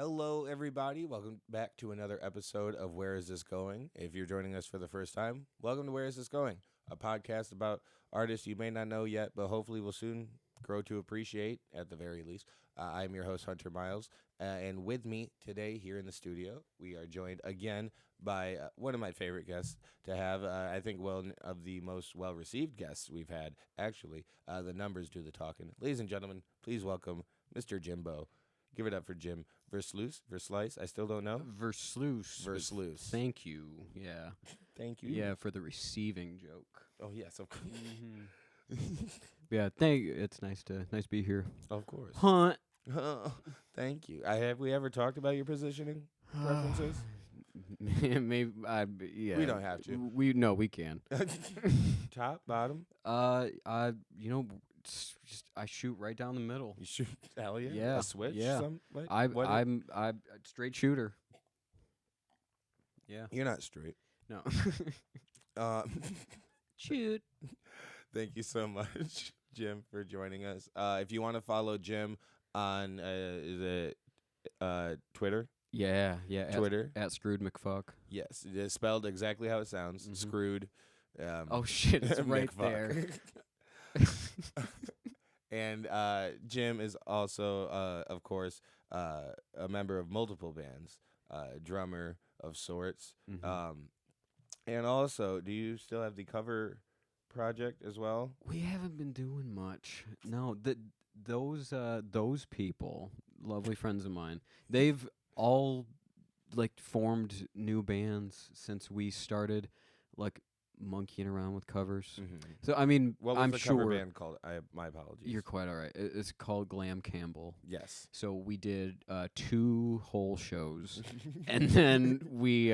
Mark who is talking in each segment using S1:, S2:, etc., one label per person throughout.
S1: Hello, everybody. Welcome back to another episode of Where Is This Going? If you're joining us for the first time, welcome to Where Is This Going? A podcast about artists you may not know yet, but hopefully will soon grow to appreciate at the very least. I'm your host, Hunter Miles, and with me today here in the studio, we are joined again by one of my favorite guests to have. I think one of the most well-received guests we've had, actually. The numbers do the talking. Ladies and gentlemen, please welcome Mr. Jimbo. Give it up for Jim Versluis. I still don't know.
S2: Versluis. Thank you. Yeah.
S1: Thank you.
S2: Yeah, for the receiving joke.
S1: Oh yes, of course.
S2: Yeah, it's nice to be here.
S1: Of course.
S2: Hunt.
S1: Thank you. Have we ever talked about your positioning preferences?
S2: Maybe yeah.
S1: We don't have to.
S2: We can.
S1: Top, bottom.
S2: I shoot right down the middle.
S1: You shoot. Hell yeah.
S2: Yeah.
S1: A switch.
S2: Yeah. I'm straight shooter. Yeah.
S1: You're not straight.
S2: No.
S1: Shoot. Thank you so much, Jim, for joining us. If you want to follow Jim on is it Twitter?
S2: Yeah.
S1: Twitter
S2: at Screwed McFuck.
S1: Yes, it's spelled exactly how it sounds.
S2: Mhm.
S1: Screwed.
S2: Oh shit! It's right there.
S1: And Jim is also, of course, a member of multiple bands, drummer of sorts.
S2: Mhm.
S1: And also, do you still have the cover project as well?
S2: We haven't been doing much. No, those people, lovely friends of mine, they've all formed new bands since we started monkeying around with covers.
S1: Mm-hmm.
S2: So I mean,
S1: What was
S2: I'm
S1: the
S2: sure
S1: cover band called? My apologies.
S2: you're quite all right. It's called Glam Campbell.
S1: Yes.
S2: So we did 2 whole shows, and then we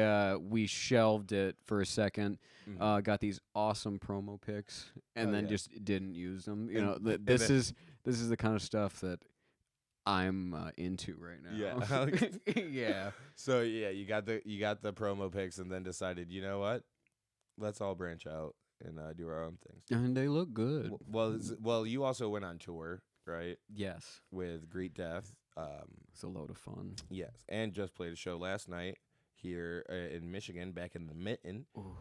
S2: shelved it for a second.
S1: Mhm.
S2: Got these awesome promo pics, and
S1: Oh,
S2: then
S1: yeah.
S2: just didn't use them.
S1: And
S2: Is the kind of stuff that I'm into right now.
S1: Yeah.
S2: Yeah.
S1: So yeah, you got the promo pics, and then decided, you know what? Let's all branch out and do our own things.
S2: And they look good.
S1: Well, you also went on tour, right?
S2: Yes.
S1: With Greet Death.
S2: It's a load of fun.
S1: Yes, and just played a show last night here in Michigan, back in the Mitten,
S2: Ooh.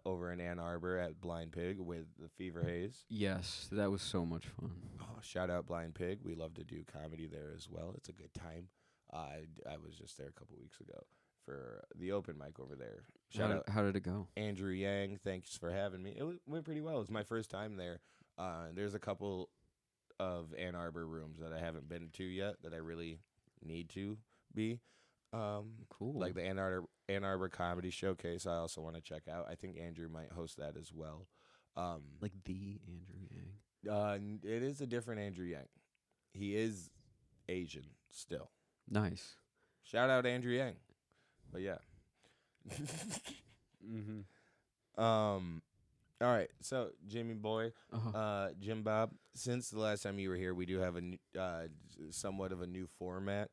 S1: over in Ann Arbor at Blind Pig with the Fever Haze.
S2: Yes, that was so much fun.
S1: Oh, shout out Blind Pig. We love to do comedy there as well. It's a good time. I was just there a couple weeks ago for the open mic over there.
S2: How did it go?
S1: Andrew Yang, thanks for having me. It went pretty well. It was my first time there. There's a couple of Ann Arbor rooms that I haven't been to yet that I really need to be.
S2: Cool.
S1: Like the Ann Arbor Comedy Showcase, I also want to check out. I think Andrew might host that as well.
S2: Like the Andrew Yang.
S1: It is a different Andrew Yang. He is Asian still.
S2: Nice.
S1: Shout out Andrew Yang. But yeah.
S2: Mm-hmm.
S1: All right. So Jimmy boy,
S2: Uh-huh.
S1: Jim Bob. Since the last time you were here, we do have somewhat of a new format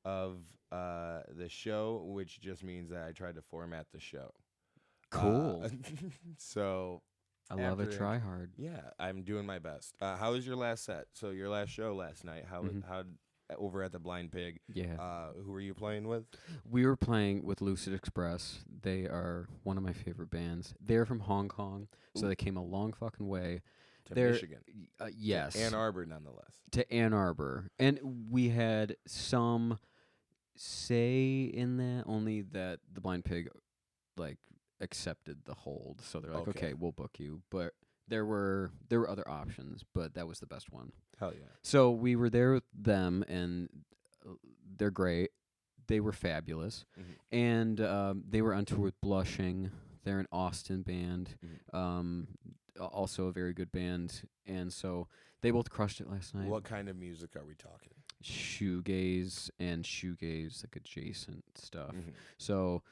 S1: of the show, which just means that I tried to format the show.
S2: Cool.
S1: So
S2: I love it.
S1: after-
S2: Try hard.
S1: yeah, I'm doing my best. How was your last set? So your last show last night. How over at the Blind Pig?
S2: Yeah.
S1: Who were you playing with?
S2: We were playing with Lucid Express. They are one of my favorite bands. They're from Hong Kong, so
S1: Ooh.
S2: they came a long fucking way.
S1: To
S2: They're-
S1: Michigan.
S2: Yes.
S1: Ann Arbor, nonetheless.
S2: To Ann Arbor. And we had some say in that, only that the Blind Pig accepted the hold. So they're like,
S1: Okay.
S2: okay, we'll book you. But there were other options, but that was the best one.
S1: Hell yeah.
S2: So we were there with them, and they're great. They were fabulous.
S1: Mhm.
S2: And they were on tour with Blushing. They're an Austin band. Also a very good band. And so they both crushed it last night.
S1: What kind of music are we talking?
S2: Shoegaze and shoegaze adjacent stuff.
S1: Mhm.
S2: So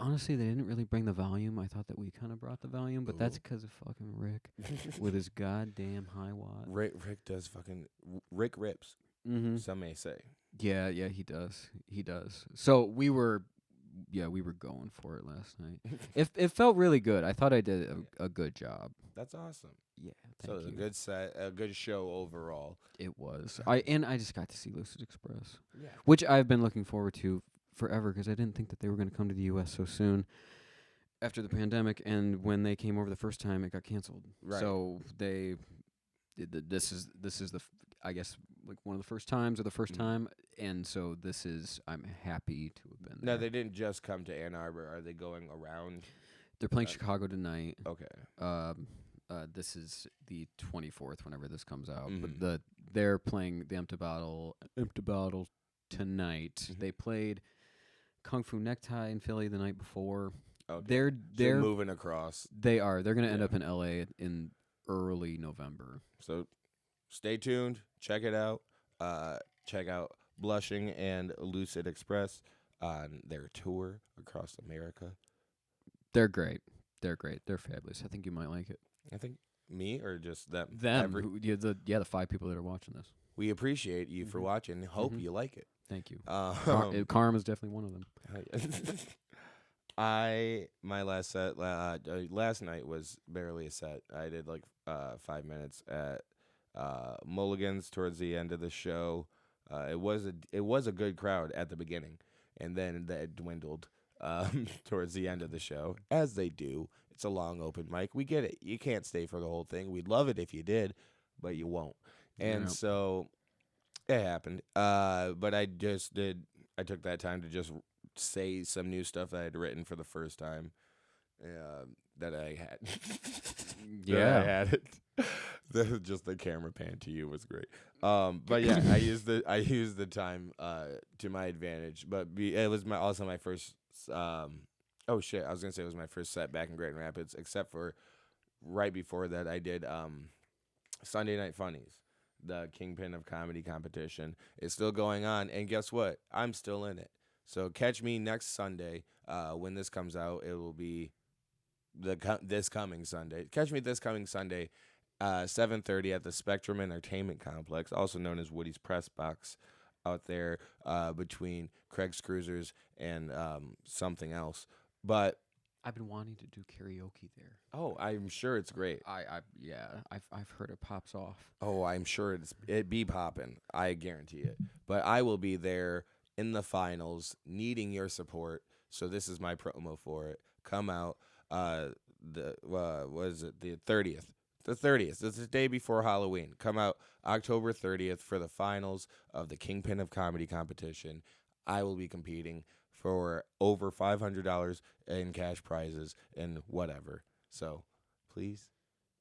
S2: honestly, they didn't really bring the volume. I thought that we kind of brought the volume, but that's
S1: Ooh.
S2: 'cause of fucking Rick with his goddamn high watt.
S1: Rick does fucking Rick rips.
S2: Mm-hmm.
S1: Some may say.
S2: Yeah, he does. He does. So we were going for it last night. It felt really good. I thought I did a good job.
S1: That's awesome.
S2: Yeah,
S1: So it was a good set, a good show overall.
S2: It was. was. I just got to see Lucid Express,
S1: Yeah.
S2: which I've been looking forward to forever because I didn't think that they were going to come to the U.S. so soon after the pandemic. And when they came over the first time, it got canceled.
S1: Right.
S2: So they this is I guess like one of the first times or the first time, and so I'm happy to have been there.
S1: No, they didn't just come to Ann Arbor. Are they going around?
S2: They're playing Chicago tonight.
S1: Okay.
S2: This is the 24th whenever this comes out.
S1: Mhm.
S2: But they're playing the Empty Bottle tonight.
S1: Mhm.
S2: They played Kung Fu Necktie in Philly the night before.
S1: Okay.
S2: They're
S1: moving across.
S2: They are. They're going to end
S1: Yeah.
S2: up in LA in early November.
S1: So stay tuned. Check it out. Check out Blushing and Lucid Express on their tour across America.
S2: They're great. They're great. They're fabulous. I think you might like it.
S1: I think me or just them.
S2: Them. The 5 people that are watching this.
S1: We appreciate you for watching. Hope you like it.
S2: Thank you.
S1: Um,
S2: Karma's definitely one of them.
S1: My last set last night was barely a set. I did like 5 minutes at Mulligan's towards the end of the show. It was a good crowd at the beginning, and then that dwindled towards the end of the show, as they do. It's a long open mic. We get it. You can't stay for the whole thing. We'd love it if you did, but you won't. And so it happened. But I took that time to just say some new stuff that I had written for the first time. That I had.
S2: Yeah.
S1: I had it. Just the camera pan to you was great. But yeah, I used the time to my advantage. But it was also my first. Oh shit! I was gonna say it was my first set back in Grand Rapids, except for right before that I did Sunday Night Funnies, the Kingpin of Comedy competition. It's still going on, and guess what? I'm still in it. So catch me next Sunday. When this comes out, it will be this coming Sunday. Catch me this coming Sunday, 7:30 at the Spectrum Entertainment Complex, also known as Woody's Press Box, out there between Craig's Cruisers and something else. But
S2: I've been wanting to do karaoke there.
S1: oh, I'm sure it's great.
S2: I've heard it pops off.
S1: Oh, I'm sure it be popping. I guarantee it. But I will be there in the finals, needing your support. So this is my promo for it. Come out. What is it? The 30th. The 30th. It's the day before Halloween. Come out October 30th for the finals of the Kingpin of Comedy competition. I will be competing for over $500 in cash prizes and whatever. So please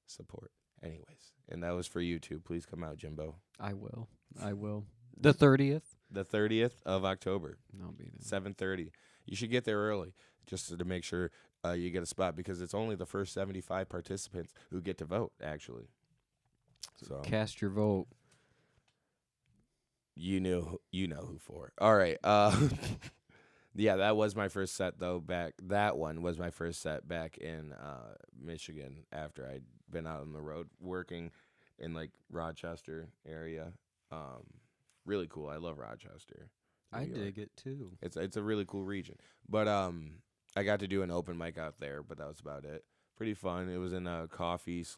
S1: support. Anyways, and that was for you too. Please come out, Jimbo.
S2: I will. The 30th?
S1: The 30th of October.
S2: I'll be there.
S1: 7:30. You should get there early just to make sure you get a spot, because it's only the first 75 participants who get to vote, actually. So
S2: cast your vote.
S1: You know who for. All right. Yeah, that was my first set though. That one was my first set back in Michigan after I'd been out on the road working in like Rochester area. Really cool. I love Rochester.
S2: I dig it too.
S1: It's a really cool region. But I got to do an open mic out there, but that was about it. Pretty fun. It was in a coffee /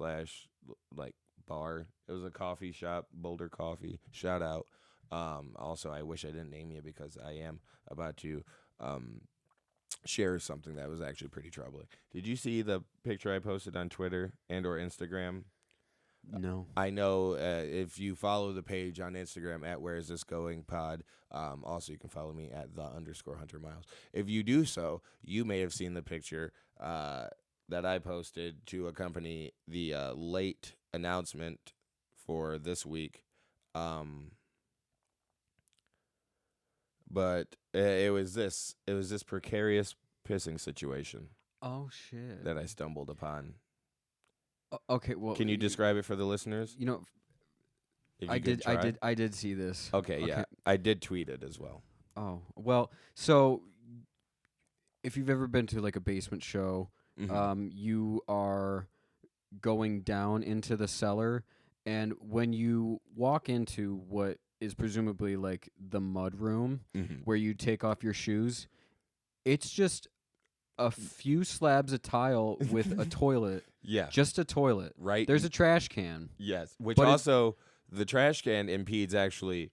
S1: like bar. It was a coffee shop, Boulder Coffee. Shout out. Also, I wish I didn't name you because I am about to share something that was actually pretty troubling. Did you see the picture I posted on Twitter and or Instagram?
S2: No.
S1: I know if you follow the page on Instagram at Where Is This Going Pod, also you can follow me at @_Hunter Miles. If you do so, you may have seen the picture that I posted to accompany the late announcement for this week. But it was this precarious pissing situation
S2: Oh shit.
S1: that I stumbled upon.
S2: Okay, well,
S1: Can you describe it for the listeners?
S2: You know,
S1: If you
S2: I
S1: could try?
S2: I did see this.
S1: Okay, yeah. I did tweet it as well.
S2: Oh, well, so if you've ever been to like a basement show,
S1: Mhm.
S2: you are going down into the cellar, and when you walk into what is presumably like the mud room
S1: Mhm.
S2: where you take off your shoes, it's just a few slabs of tile with a toilet.
S1: Yeah.
S2: Just a toilet.
S1: Right.
S2: There's a trash can.
S1: Yes. Which
S2: But
S1: also the trash can impedes actually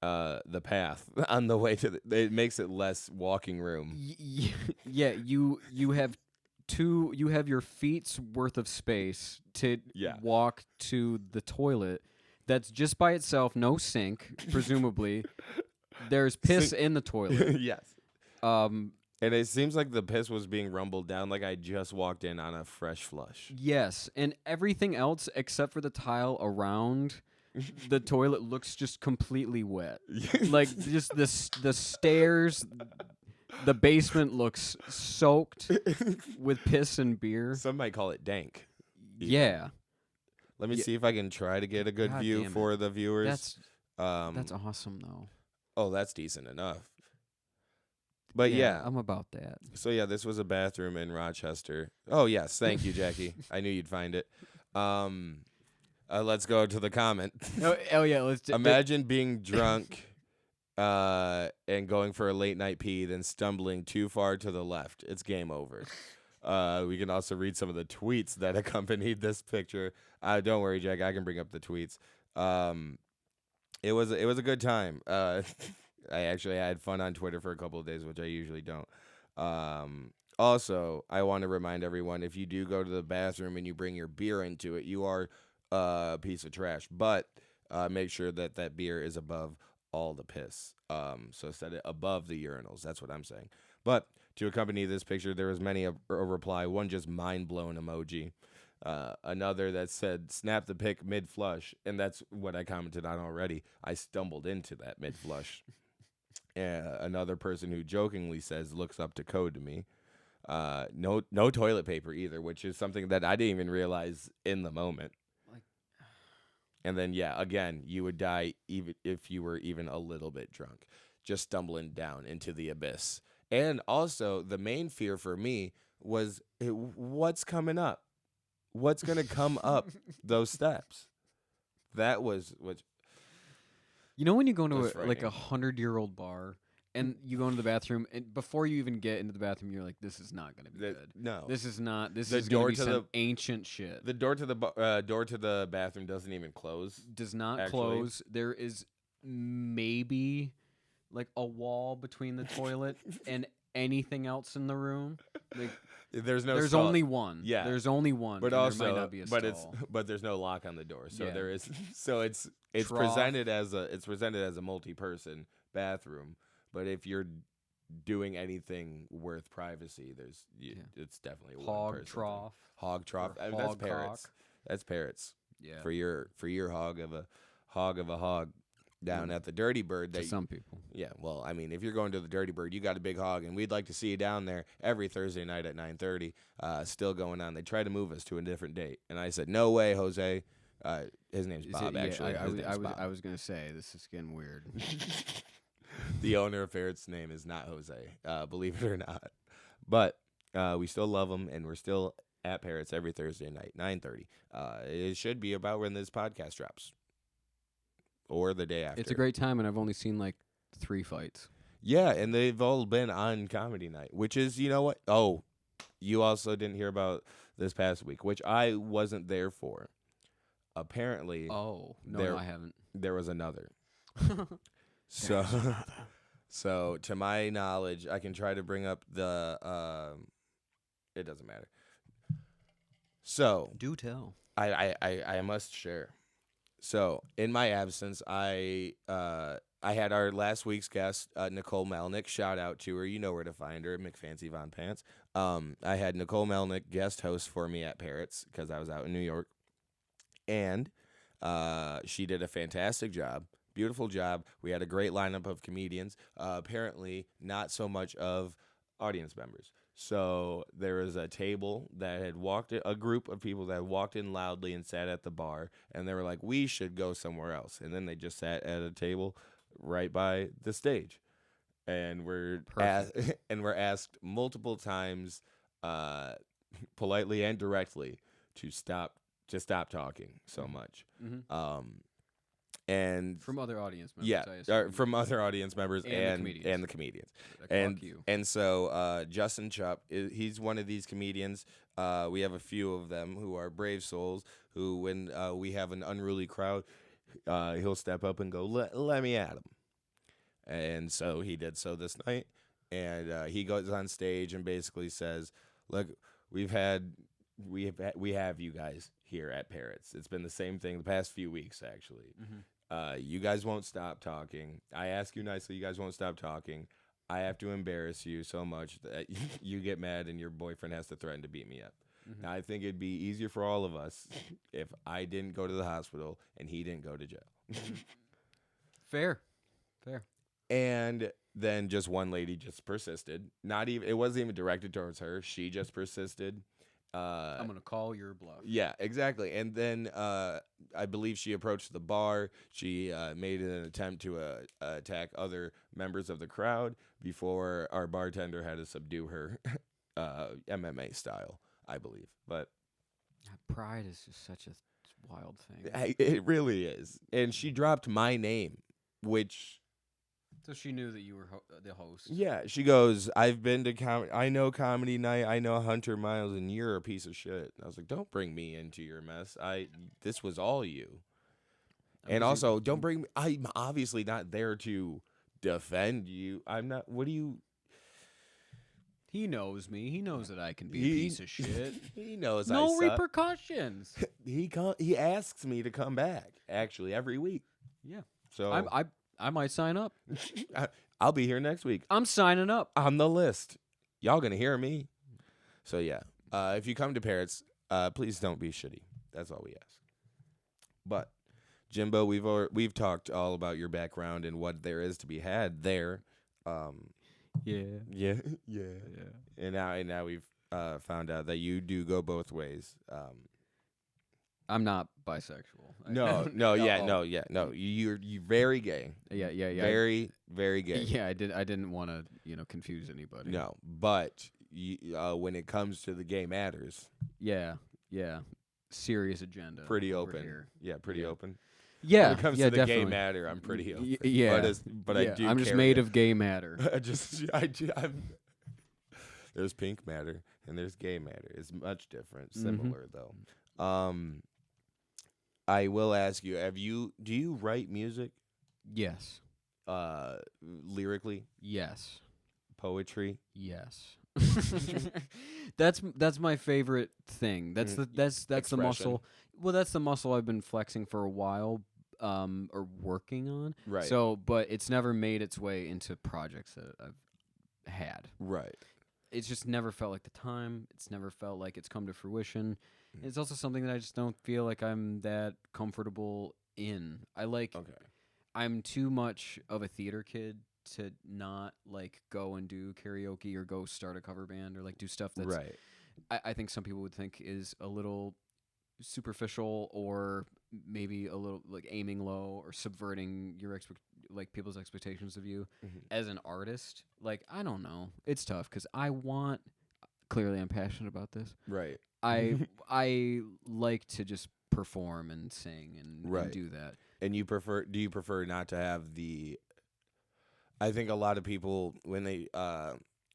S1: the path on the way to it makes it less walking room.
S2: Yeah, you have your feet's worth of space to walk to the toilet. That's just by itself, no sink, presumably. There's piss in the toilet.
S1: Yes. And it seems like the piss was being rumbled down like I just walked in on a fresh flush.
S2: Yes, and everything else except for the tile around the toilet looks just completely wet. Like just the stairs, the basement looks soaked with piss and beer.
S1: Some might call it dank.
S2: Yeah.
S1: Let me see if I can try to get a good view for the viewers.
S2: That's awesome though.
S1: Oh, that's decent enough. But yeah,
S2: I'm about that.
S1: So yeah, this was a bathroom in Rochester. Oh yes, thank you, Jackie. I knew you'd find it. Let's go to the comment.
S2: Oh yeah, let's
S1: imagine being drunk and going for a late night pee, then stumbling too far to the left. It's game over. We can also read some of the tweets that accompanied this picture. Don't worry, Jack. I can bring up the tweets. It was a good time. I actually had fun on Twitter for a couple of days, which I usually don't. Also, I want to remind everyone, if you do go to the bathroom and you bring your beer into it, you are a piece of trash. But make sure that beer is above all the piss. So set it above the urinals. That's what I'm saying. But to accompany this picture, there was many a reply. One just mind-blown emoji. Another that said, snap the pic mid-flush. And that's what I commented on already. I stumbled into that mid-flush. Another person who jokingly says, looks up to code to me. No toilet paper either, which is something that I didn't even realize in the moment. And then, again, you would die even if you were even a little bit drunk, just stumbling down into the abyss. And also, the main fear for me was, what's coming up? What's going to come up those steps? That was what.
S2: You know when you go into a 100-year-old bar and you go into the bathroom, and before you even get into the bathroom, you're like, "This is not going to be good.
S1: No,
S2: this is not. This is going to be some ancient shit."
S1: The door to the bathroom doesn't even close.
S2: Does not close. There is maybe like a wall between the toilet and anything else in the room. Like, There's only one.
S1: Yeah,
S2: there's only one.
S1: But
S2: also, there might not be a
S1: stall. But there's no lock on the door, so there is. So it's
S2: Trough.
S1: presented as a multi-person bathroom. But if you're doing anything worth privacy, it's definitely a one-person
S2: trough.
S1: Hog trough. I mean, that's parrots.
S2: Cock.
S1: That's parrots.
S2: Yeah.
S1: For your hog of a hog down at the Dirty Bird.
S2: To some people.
S1: Yeah, well, I mean, if you're going to the Dirty Bird, you got a big hog, and we'd like to see you down there every Thursday night at 9:30. Still going on. They tried to move us to a different date, and I said, "No way, Jose." His name's Bob, actually.
S2: I was gonna say this is getting weird.
S1: The owner of Ferret's name is not Jose, believe it or not. But we still love him, and we're still at Parrots every Thursday night, 9:30. It should be about when this podcast drops. Or the day after.
S2: It's a great time, and I've only seen like 3 fights.
S1: Yeah, and they've all been on comedy night, which is, you know what? Oh, you also didn't hear about this past week, which I wasn't there for. Apparently.
S2: Oh, no, I haven't.
S1: There was another. So to my knowledge, I can try to bring up the. It doesn't matter. So
S2: do tell.
S1: I must share. So in my absence, I had our last week's guest, Nicole Melnick. Shout out to her. You know where to find her, McFancy Von Pants. I had Nicole Melnick guest host for me at Parrots because I was out in New York, and she did a fantastic job. Beautiful job. We had a great lineup of comedians. Apparently, not so much of audience members. So there was a table that had a group of people that had walked in loudly and sat at the bar, and they were like, "We should go somewhere else." And then they just sat at a table right by the stage, and we're asked multiple times, politely and directly, to stop talking so much.
S2: Mm-hmm.
S1: And
S2: from other audience members,
S1: from other audience members and the comedians. And so Justin Chupp, he's one of these comedians. We have a few of them who are brave souls who, when we have an unruly crowd, he'll step up and go, let me at him. And so he did so this night. And he goes on stage and basically says, look, we have you guys here at Parrots. It's been the same thing the past few weeks, actually. You guys won't stop talking. I ask you nicely, you guys won't stop talking. I have to embarrass you so much that you get mad and your boyfriend has to threaten to beat me up. Now, I think it'd be easier for all of us if I didn't go to the hospital and he didn't go to jail.
S2: Fair.
S1: And then just one lady just persisted. It wasn't even directed towards her. She just persisted.
S2: I'm going to call your bluff.
S1: Yeah, exactly. And then I believe she approached the bar. She made an attempt to attack other members of the crowd before our bartender had to subdue her MMA style, I believe. But
S2: pride is just such a wild thing.
S1: It really is. And she dropped my name, which...
S2: So she knew that you were the host.
S1: Yeah, she goes, I've been to I know Comedy Night, I know Hunter Miles, and you're a piece of shit. I was like, don't bring me into your mess. This was all you. And also, don't bring me, I'm obviously not there to defend you. I'm not, what do you...
S2: He knows me. He knows that I can be a piece of shit.
S1: He knows
S2: no
S1: I suck.
S2: repercussions.
S1: He asks me to come back, actually, every week.
S2: Yeah.
S1: So
S2: I might sign up.
S1: I'll be here next week.
S2: I'm signing up.
S1: On the list. Y'all gonna hear me. So yeah, if you come to Parrots, please don't be shitty. That's all we ask. But Jimbo, we've talked all about your background and what there is to be had there. Yeah. And now we've found out that you do go both ways.
S2: I'm not bisexual.
S1: No. You're very gay.
S2: Yeah.
S1: Very, very gay.
S2: Yeah, I didn't want to, confuse anybody.
S1: No, but when it comes to the gay matters,
S2: yeah, serious agenda.
S1: Pretty
S2: over
S1: open.
S2: here.
S1: Yeah, pretty open.
S2: Yeah,
S1: when it comes to the
S2: definitely.
S1: gay matter, I'm pretty open.
S2: Yeah,
S1: but I do.
S2: I'm just made of gay matter.
S1: There's pink matter and there's gay matter. It's much different, similar though. I will ask you: do you write music?
S2: Yes.
S1: Lyrically?
S2: Yes.
S1: Poetry?
S2: Yes. That's my favorite thing. That's the muscle. Well, that's the muscle I've been flexing for a while, or working on.
S1: Right.
S2: So, but it's never made its way into projects that I've had.
S1: Right.
S2: It's just never felt like the time. It's never felt like it's come to fruition. It's also something that I just don't feel like I'm that comfortable in. I'm too much of a theater kid to not go and do karaoke or go start a cover band or do stuff that's
S1: right.
S2: I think some people would think is a little superficial or maybe a little aiming low or subverting your people's expectations of you as an artist. I don't know. It's tough because clearly I'm passionate about this.
S1: Right.
S2: I like to just perform and sing and do that.
S1: And do you prefer not to have the... I think a lot of people, when they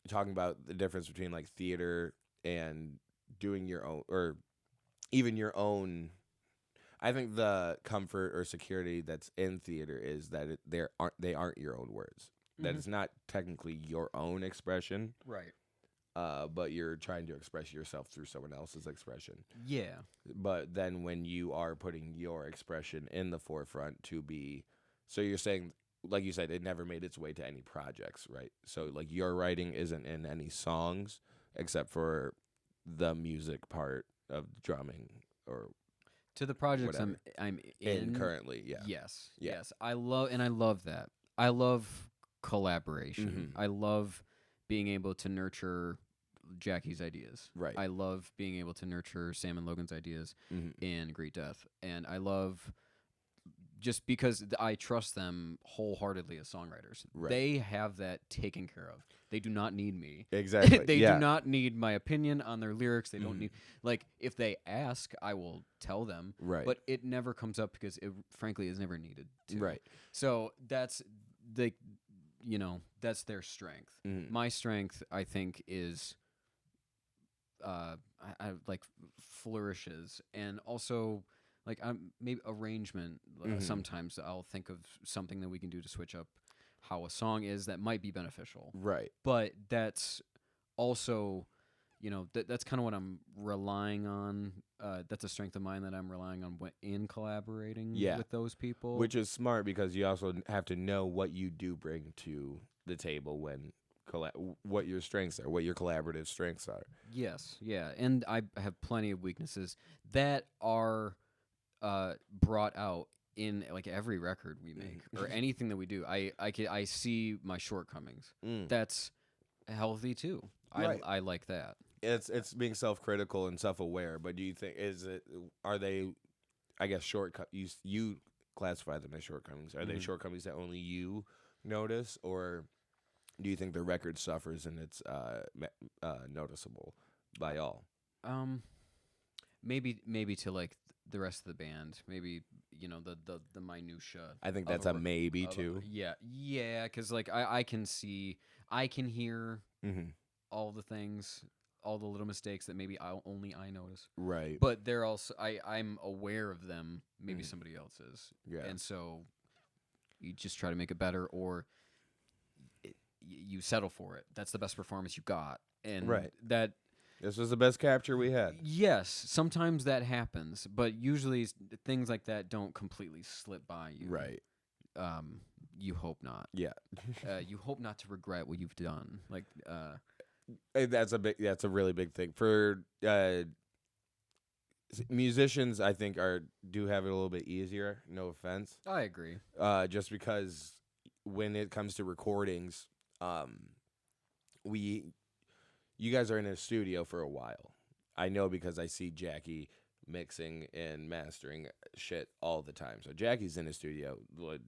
S1: talking about the difference between theater and doing your own, or even your own, I think the comfort or security that's in theater is that they aren't your own words. That it's not technically your own expression.
S2: Right.
S1: But you're trying to express yourself through someone else's expression.
S2: Yeah.
S1: But then when you are putting your expression in the forefront so you're saying, like you said, it never made its way to any projects, right? So your writing isn't in any songs except for the music part of drumming or
S2: to the projects
S1: whatever.
S2: I'm in
S1: currently, yeah.
S2: Yes. I love that. I love collaboration. I love being able to nurture Jackie's ideas.
S1: Right.
S2: I love being able to nurture Sam and Logan's ideas in Great Death. And I love, just because I trust them wholeheartedly as songwriters. Right. They have that taken care of. They do not need me.
S1: Exactly.
S2: They do not need my opinion on their lyrics. They don't need, if they ask, I will tell them.
S1: Right.
S2: But it never comes up because it, frankly, is never needed to.
S1: Right.
S2: So that's that's their strength. My strength, I think, is I flourishes and also like maybe arrangement.
S1: Mhm.
S2: Sometimes I'll think of something that we can do to switch up how a song is that might be beneficial.
S1: Right.
S2: But that's also, that's kind of what I'm relying on. That's a strength of mine that I'm relying on in collaborating
S1: Yeah.
S2: with those people.
S1: Which is smart because you also have to know what you do bring to the table when what your strengths are, what your collaborative strengths are.
S2: Yes, yeah, and I have plenty of weaknesses that are brought out in like every record we make or anything that we do. I see my shortcomings. That's healthy too.
S1: Right.
S2: I like that.
S1: It's being self-critical and self-aware, but do you think are they, I guess, you classify them as shortcomings? Are they shortcomings that only you notice, or do you think the record suffers and it's noticeable by all?
S2: Maybe to like the rest of the band. Maybe the minutia.
S1: I think that's a maybe too.
S2: Yeah, because like I can hear all the things, all the little mistakes that maybe only I notice.
S1: Right.
S2: But they're also I'm aware of them. Maybe somebody else is.
S1: Yeah.
S2: And so you just try to make it better, or you settle for it. That's the best performance you got, and that.
S1: This was the best capture we had.
S2: Yes, sometimes that happens, but usually things like that don't completely slip by you.
S1: Right.
S2: You hope not.
S1: Yeah.
S2: You hope not to regret what you've done. Like,
S1: that's a really big thing for musicians. I think do have it a little bit easier. No offense.
S2: I agree.
S1: Just because when it comes to recordings, you guys are in a studio for a while. I know because I see Jackie mixing and mastering shit all the time. So Jackie's in a studio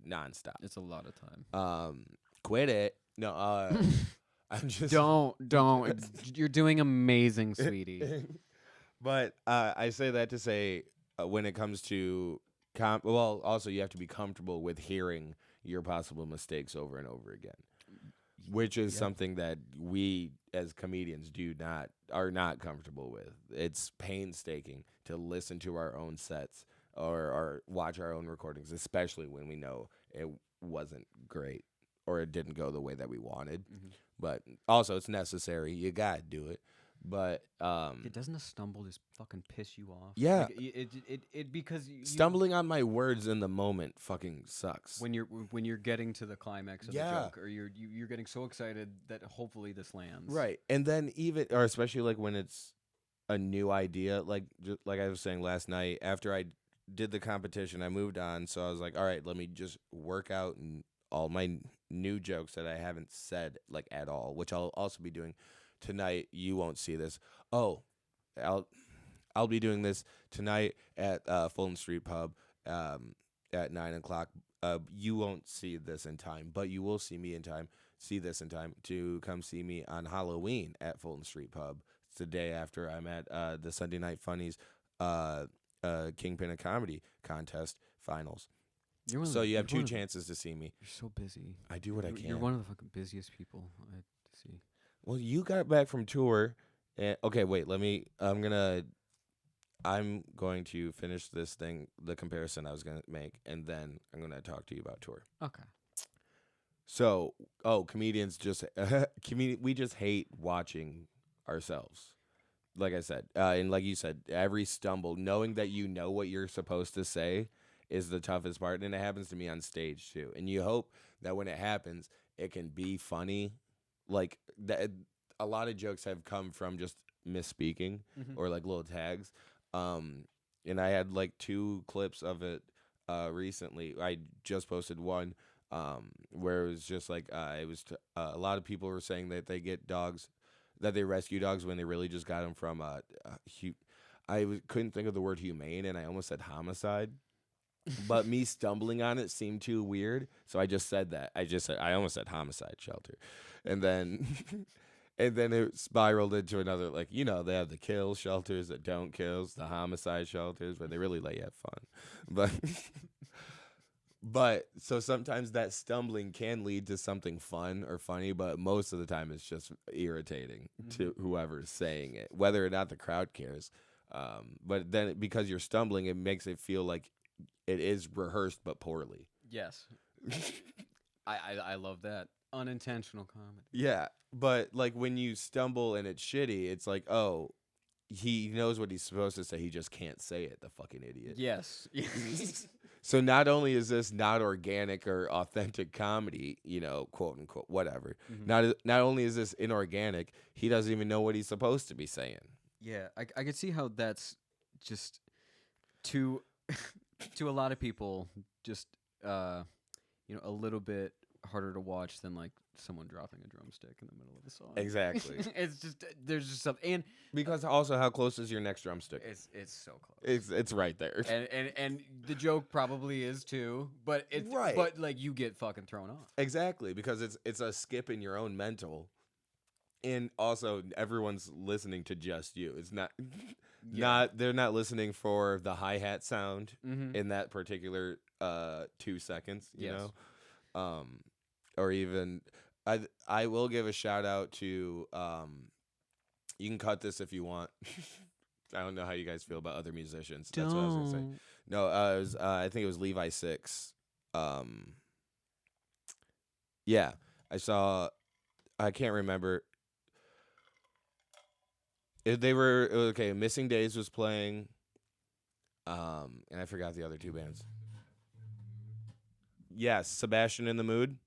S1: nonstop.
S2: It's a lot of time.
S1: Quit it. No, I'm just
S2: don't. You're doing amazing, sweetie.
S1: But I say that to say when it comes to also you have to be comfortable with hearing your possible mistakes over and over again. Which is something that we as comedians are not comfortable with. It's painstaking to listen to our own sets or watch our own recordings, especially when we know it wasn't great or it didn't go the way that we wanted. But also it's necessary. You gotta do it. But
S2: doesn't a stumble just fucking piss you off?
S1: Yeah,
S2: like, it because
S1: stumbling on my words in the moment fucking sucks.
S2: When you're getting to the climax of the joke, or you're getting so excited that hopefully this lands.
S1: Right, and then especially like when it's a new idea, like I was saying last night after I did the competition, I moved on, so I was like, all right, let me just work out and all my new jokes that I haven't said like at all, which I'll also be doing. Tonight, you won't see this. Oh, I'll be doing this tonight at Fulton Street Pub at 9:00. You won't see this in time, but you will see this in time to come see me on Halloween at Fulton Street Pub. It's the day after I'm at the Sunday Night Funnies Kingpin of Comedy contest finals. So you have two chances to see me.
S2: You're so busy.
S1: I do what I can.
S2: You're one of the fucking busiest people I see.
S1: Well, you got back from tour, and okay, wait. I'm going to finish this thing, the comparison I was gonna make, and then I'm gonna talk to you about tour.
S2: Okay.
S1: So, comedians we just hate watching ourselves. Like I said, and like you said, every stumble, knowing that you know what you're supposed to say, is the toughest part, and it happens to me on stage too. And you hope that when it happens, it can be funny. Like that, a lot of jokes have come from just misspeaking or like little tags. And I had like 2 clips of it recently. I just posted one where it was just like a lot of people were saying that they get dogs, that they rescue dogs when they really just got them from couldn't think of the word humane, and I almost said homicide. But me stumbling on it seemed too weird, so I just said that. I almost said homicide shelter, and then it spiraled into another, like, they have the kill shelters that don't kill, the homicide shelters where they really let you have fun, but so sometimes that stumbling can lead to something fun or funny, but most of the time it's just irritating to whoever's saying it, whether or not the crowd cares. But then because you're stumbling, it makes it feel like it is rehearsed but poorly.
S2: Yes. I love that. Unintentional comedy.
S1: Yeah, but like when you stumble and it's shitty, it's like, oh, he knows what he's supposed to say, he just can't say it, the fucking idiot.
S2: Yes.
S1: So not only is this not organic or authentic comedy, quote unquote, whatever.
S2: Mhm.
S1: Not only is this inorganic, he doesn't even know what he's supposed to be saying.
S2: Yeah, I could see how that's just to to a lot of people just a little bit harder to watch than like someone dropping a drumstick in the middle of a song.
S1: Exactly.
S2: It's just there's just something, and
S1: Because also, how close is your next drumstick?
S2: it's so close.
S1: It's right there.
S2: And the joke probably is too, but it's
S1: Right.
S2: But like you get fucking thrown off.
S1: Exactly, because it's a skip in your own mental, and also everyone's listening to just you. It's not they're not listening for the hi-hat sound in that particular 2 seconds. You
S2: Yes.
S1: know, or even I will give a shout out to you can cut this if you want. I don't know how you guys feel about other musicians. That's what I was gonna say. No, it was, I think it was Levi 6. Yeah, I can't remember. They were okay. Missing Days was playing, and I forgot the other 2 bands. Yes, Sebastian in the Mood.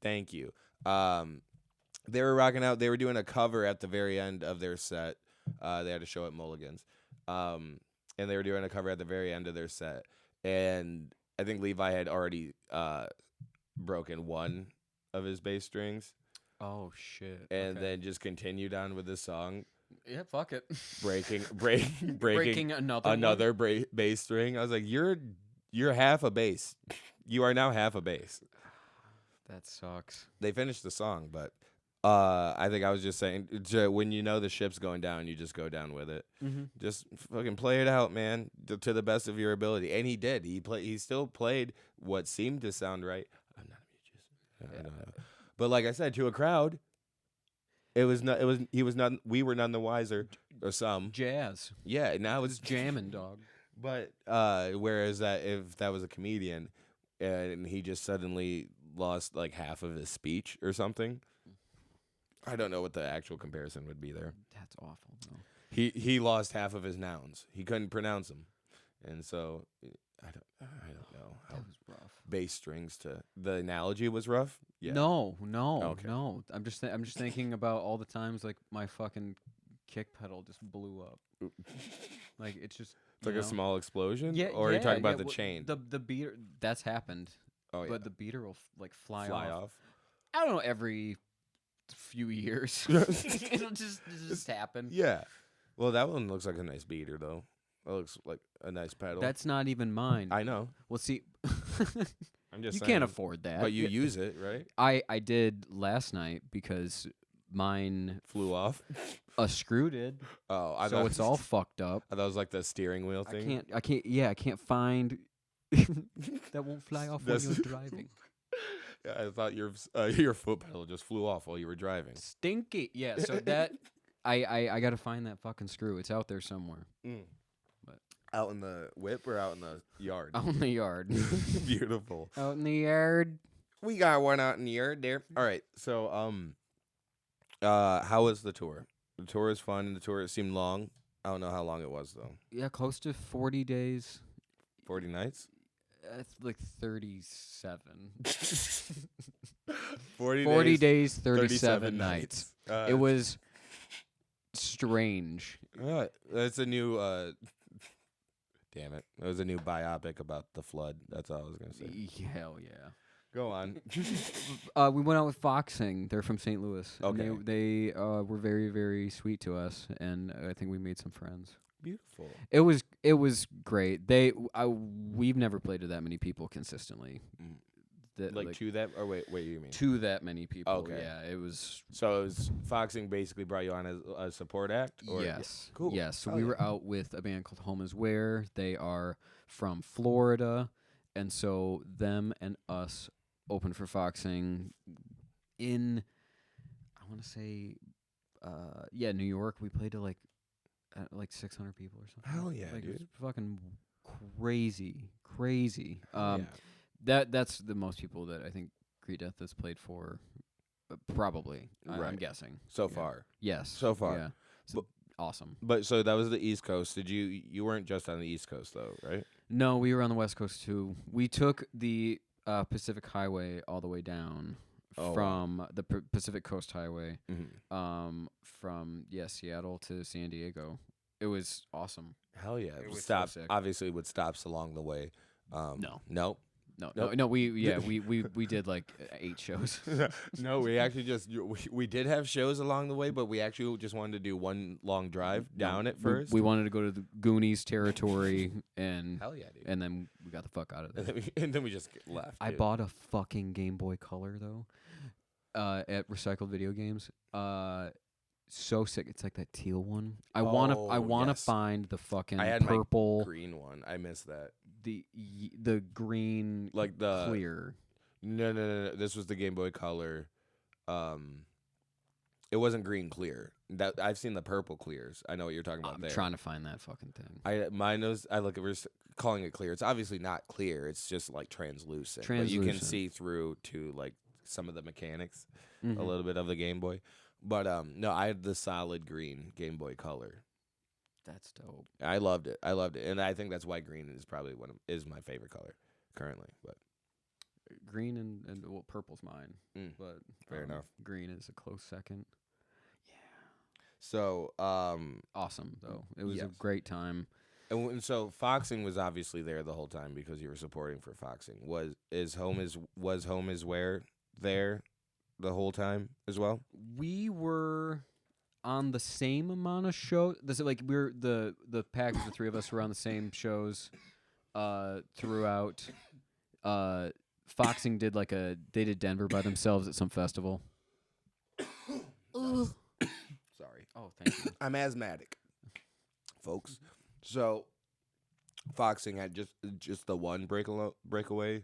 S1: Thank you. They were rocking out. They were doing a cover at the very end of their set. They had a show at Mulligan's, and they were doing a cover at the very end of their set. And I think Levi had already broken one of his bass strings.
S2: Oh shit!
S1: And then just continued on with the song.
S2: Yeah, fuck it.
S1: breaking
S2: another
S1: bass string. I was like, you're half a bass. You are now half a bass.
S2: That sucks.
S1: They finished the song, but I think I was just saying, when you know the ship's going down, you just go down with it. Just fucking play it out, man, to the best of your ability. And he did. He still played what seemed to sound right. I'm not a musician. I don't know. But like I said, to a crowd, we were none the wiser, or some.
S2: Jazz.
S1: Yeah, now it's
S2: jamming, dog.
S1: But whereas if that was a comedian and he just suddenly lost like half of his speech or something, I don't know what the actual comparison would be there.
S2: That's awful, though.
S1: He lost half of his nouns. He couldn't pronounce them, and so I don't know how
S2: That was rough.
S1: bass strings to the analogy was rough. Yeah.
S2: No.
S1: Okay.
S2: No. I'm just thinking about all the times like my fucking kick pedal just blew up. Like it's just
S1: It's like a small explosion.
S2: Yeah.
S1: Or are you talking about the chain?
S2: The beater that's happened.
S1: Oh yeah.
S2: But the beater will fly
S1: off.
S2: off. I don't know, every few years. It'll just happen.
S1: Yeah. Well, that one looks like a nice beater though. That looks like a nice pedal.
S2: That's not even mine.
S1: I know.
S2: Well, see,
S1: I'm just
S2: you
S1: saying,
S2: can't afford that.
S1: But you use it, right?
S2: I did last night because mine
S1: Flew off.
S2: a screw did.
S1: Oh,
S2: So it's all fucked up.
S1: I thought it was like the steering wheel thing.
S2: I can't find that won't fly off when you're driving.
S1: Yeah, I thought your foot pedal just flew off while you were driving.
S2: Stinky. Yeah, so that I got to find that fucking screw. It's out there somewhere. But
S1: Out in the whip or out in the yard?
S2: out in the yard.
S1: Beautiful.
S2: Out in the yard.
S1: We got one out in the yard there. All right. So how was the tour? The tour was fun. The tour seemed long. I don't know how long it was though.
S2: Yeah, close to 40 days.
S1: 40 nights?
S2: It's like 37.
S1: 40
S2: days, 37 nights. It was strange.
S1: That's a new damn it. It was a new biopic about the flood. That's all I was going to say.
S2: Hell yeah.
S1: Go on.
S2: We went out with Foxing. They're from St. Louis.
S1: Okay.
S2: And they were very, very sweet to us, and I think we made some friends.
S1: Beautiful.
S2: It was great. We've never played to that many people consistently.
S1: Like to that, or wait, you mean?
S2: To that many people.
S1: Okay.
S2: Yeah, it was.
S1: So it was Foxing basically brought you on as a support act? Or?
S2: Yes.
S1: Cool.
S2: Yes. So
S1: Oh,
S2: we
S1: yeah.
S2: were out with a band called Home Is Where. They are from Florida, and so them and us opened for Foxing in, I want to say, New York. We played to like like 600 people or something.
S1: Hell yeah,
S2: like,
S1: dude.
S2: It was fucking crazy.
S1: Yeah.
S2: That's the most people that I think Great Death has played for. Probably, I'm
S1: Right.
S2: guessing.
S1: So far.
S2: Yes.
S1: So far.
S2: Yeah. So, awesome.
S1: But so that was the East Coast. You weren't just on the East Coast though, right?
S2: No, we were on the West Coast too. We took the Pacific Highway all the way down from the Pacific Coast Highway, from Seattle to San Diego. It was awesome.
S1: Hell yeah.
S2: It was
S1: Stop.
S2: so sick.
S1: Obviously, with stops along the way.
S2: No.
S1: Nope.
S2: No. We did like 8 shows.
S1: No, we actually we did have shows along the way, but we actually just wanted to do one long drive down at first.
S2: We wanted to go to the Goonies territory, and
S1: Hell yeah, dude.
S2: and then we got the fuck out of there.
S1: And then we just left.
S2: I
S1: dude.
S2: bought a fucking Game Boy Color though, at Recycled Video Games. So sick. It's like that teal one. I wanna
S1: yes.
S2: find the fucking
S1: I had
S2: purple,
S1: my green one. I missed that.
S2: the green,
S1: Like the
S2: clear.
S1: No. This was the Game Boy Color. It wasn't green clear. That I've seen the purple clears. I know what you're talking about
S2: I'm
S1: there.
S2: trying to find that fucking thing.
S1: Mine was. I look at we're calling it clear. It's obviously not clear. It's just like translucent. But you can see through to like some of the mechanics a little bit of the Game Boy. But no, I had the solid green Game Boy Color.
S2: That's dope.
S1: I loved it, and I think that's why green is probably is my favorite color currently. But
S2: Green and well, purple's mine, but
S1: fair enough.
S2: Green is a close second. Yeah.
S1: So
S2: Awesome though. It was a
S1: yes.
S2: great time.
S1: And so Foxing was obviously there the whole time because you were supporting for Foxing. Was Home is Where there the whole time as well?
S2: We were on the same amount of shows. This is like we're the package. The three of us were on the same shows throughout. Foxing did they did Denver by themselves at some festival.
S1: Sorry.
S2: Oh, thank you.
S1: I'm asthmatic, folks. So Foxing had just the one breakaway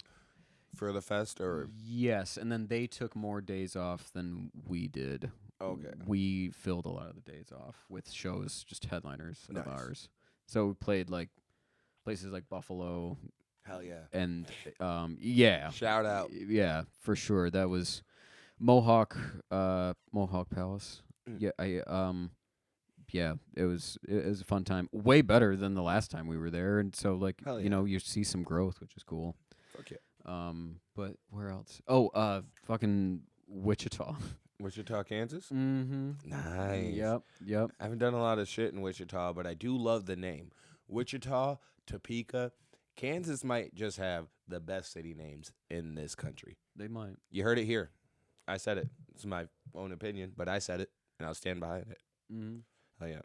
S1: for the fest, or
S2: Yes, and then they took more days off than we did.
S1: okay.
S2: We filled a lot of the days off with shows, just headliners
S1: Nice.
S2: of ours. So we played like places like Buffalo,
S1: Hell yeah.
S2: and yeah,
S1: Shout out.
S2: yeah, for sure. That was Mohawk Palace. Yeah, it was a fun time. Way better than the last time we were there, and so
S1: Hell yeah.
S2: you see some growth, which is cool.
S1: Fuck yeah.
S2: But where else? Oh, fucking Wichita.
S1: Wichita, Kansas?
S2: Mm-hmm.
S1: Nice.
S2: Yep.
S1: I haven't done a lot of shit in Wichita, but I do love the name. Wichita, Topeka, Kansas might just have the best city names in this country.
S2: They might.
S1: You heard it here. I said it. It's my own opinion, but I said it, and I'll stand behind it.
S2: Mm-hmm.
S1: Oh yeah.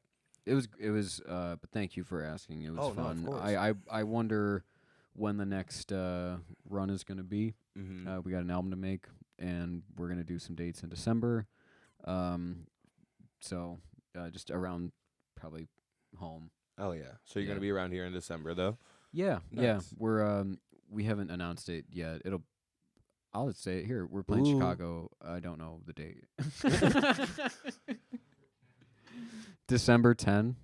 S2: It was. But thank you for asking. It was fun.
S1: No, of course.
S2: I wonder when the next run is going to be.
S1: Mm-hmm.
S2: We got an album to make, and we're going to do some dates in December. So just around probably home.
S1: Oh yeah. So you're
S2: Yeah.
S1: gonna be around here in December, though?
S2: Yeah.
S1: Nice.
S2: We're we haven't announced it yet. I'll just say it here. We're playing
S1: Ooh.
S2: Chicago. I don't know the date. December 10.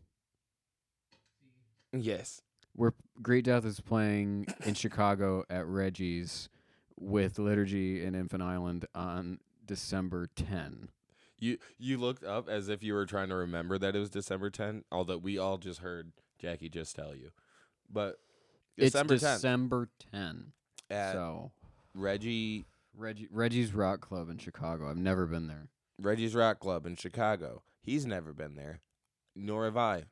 S1: Yes.
S2: Great Death is playing in Chicago at Reggie's with Litergy and Infant Island on December 10.
S1: You looked up as if you were trying to remember that it was December 10, although we all just heard Jackie just tell you. But December 10th.
S2: It's December 10.
S1: At
S2: So
S1: Reggie's
S2: Rock Club in Chicago. I've never been there.
S1: Rock Club in Chicago. He's never been there, nor have I.